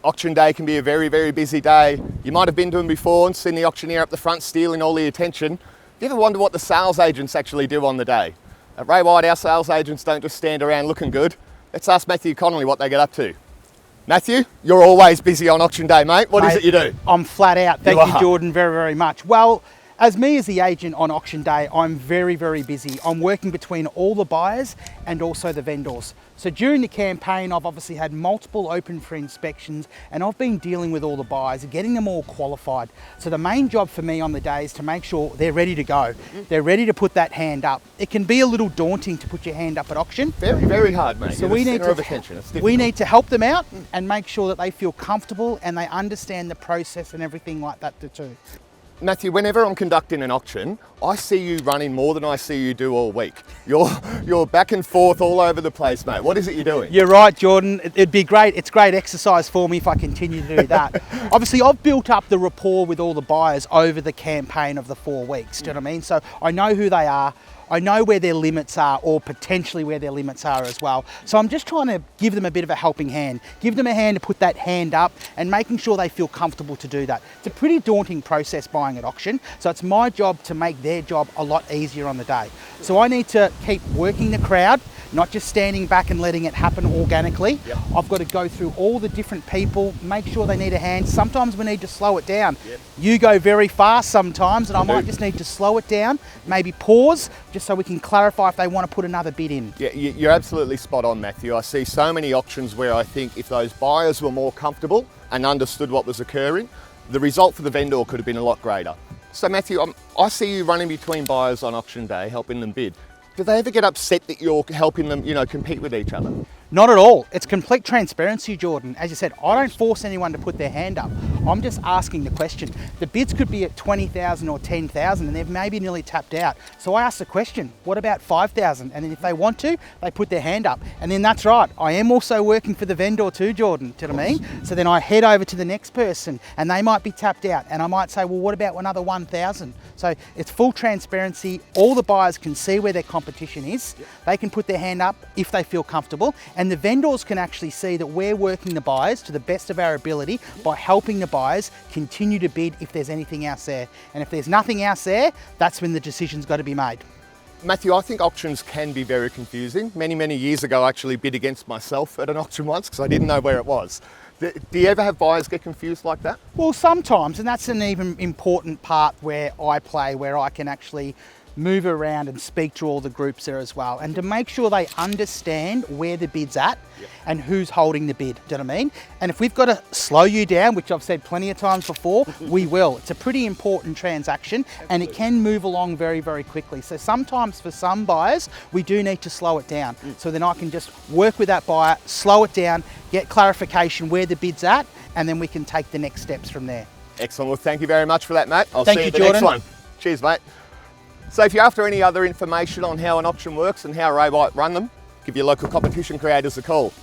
Auction day can be a very, very busy day. You might have been to them before and seen the auctioneer up the front stealing all the attention. You ever wonder what the sales agents actually do on the day? At Ray White, our sales agents don't just stand around looking good. Let's ask Matthew Connolly what they get up to. Matthew, you're always busy on auction day, mate. What is it you do? I'm flat out. Thank you, Jordan, very, very much. Well, as me as the agent on auction day, I'm very, very busy. I'm working between all the buyers and also the vendors. So during the campaign, I've obviously had multiple open for inspections and I've been dealing with all the buyers and getting them all qualified. So the main job for me on the day is to make sure they're ready to go. They're ready to put that hand up. It can be a little daunting to put your hand up at auction. Very, very hard, mate. So we need to help them out and make sure that they feel comfortable and they understand the process and everything like that too. Matthew, whenever I'm conducting an auction, I see you running more than I see you do all week. You're back and forth all over the place, mate. What is it you're doing? You're right, Jordan. It'd be great. It's great exercise for me if I continue to do that. Obviously, I've built up the rapport with all the buyers over the campaign of the 4 weeks. Do you know what I mean? So I know who they are. I know where their limits are, or potentially where their limits are as well. So I'm just trying to give them a bit of a helping hand, give them a hand to put that hand up and making sure they feel comfortable to do that. It's a pretty daunting process buying at auction. So it's my job to make their job a lot easier on the day. So I need to keep working the crowd, not just standing back and letting it happen organically. Yep. I've got to go through all the different people, make sure they need a hand. Sometimes we need to slow it down. Yep. You go very fast sometimes and I might just need to slow it down, maybe pause, just so we can clarify if they want to put another bid in. Yeah, you're absolutely spot on, Matthew. I see so many auctions where I think if those buyers were more comfortable and understood what was occurring, the result for the vendor could have been a lot greater. So Matthew, I see you running between buyers on auction day, helping them bid. Do they ever get upset that you're helping them, compete with each other? Not at all. It's complete transparency, Jordan. As you said, I don't force anyone to put their hand up. I'm just asking the question. The bids could be at 20,000 or 10,000 and they've maybe nearly tapped out. So I ask the question, what about 5,000? And then if they want to, they put their hand up. And then that's right. I am also working for the vendor too, Jordan. Do you know what I mean? So then I head over to the next person and they might be tapped out. And I might say, well, what about another 1,000? So it's full transparency. All the buyers can see where their competition is. They can put their hand up if they feel comfortable. And the vendors can actually see that we're working the buyers to the best of our ability by helping the buyers continue to bid if there's anything else there. And if there's nothing else there, that's when the decision's got to be made. Matthew, I think auctions can be very confusing. Many, many years ago, I actually bid against myself at an auction once because I didn't know where it was. Do you ever have buyers get confused like that? Well, sometimes, and that's an even important part where I play, where I can actually move around and speak to all the groups there as well, and to make sure they understand where the bid's at and who's holding the bid. Do you know what I mean? And if we've got to slow you down, which I've said plenty of times before, we will. It's a pretty important transaction and it can move along very, very quickly. So sometimes for some buyers, we do need to slow it down. So then I can just work with that buyer, slow it down, get clarification where the bid's at, and then we can take the next steps from there. Excellent. Well, thank you very much for that, Matt. I'll Thank see you you, at the Jordan. next one. Cheers, mate. So if you're after any other information on how an auction works and how Ray White run them, give your local competition creators a call.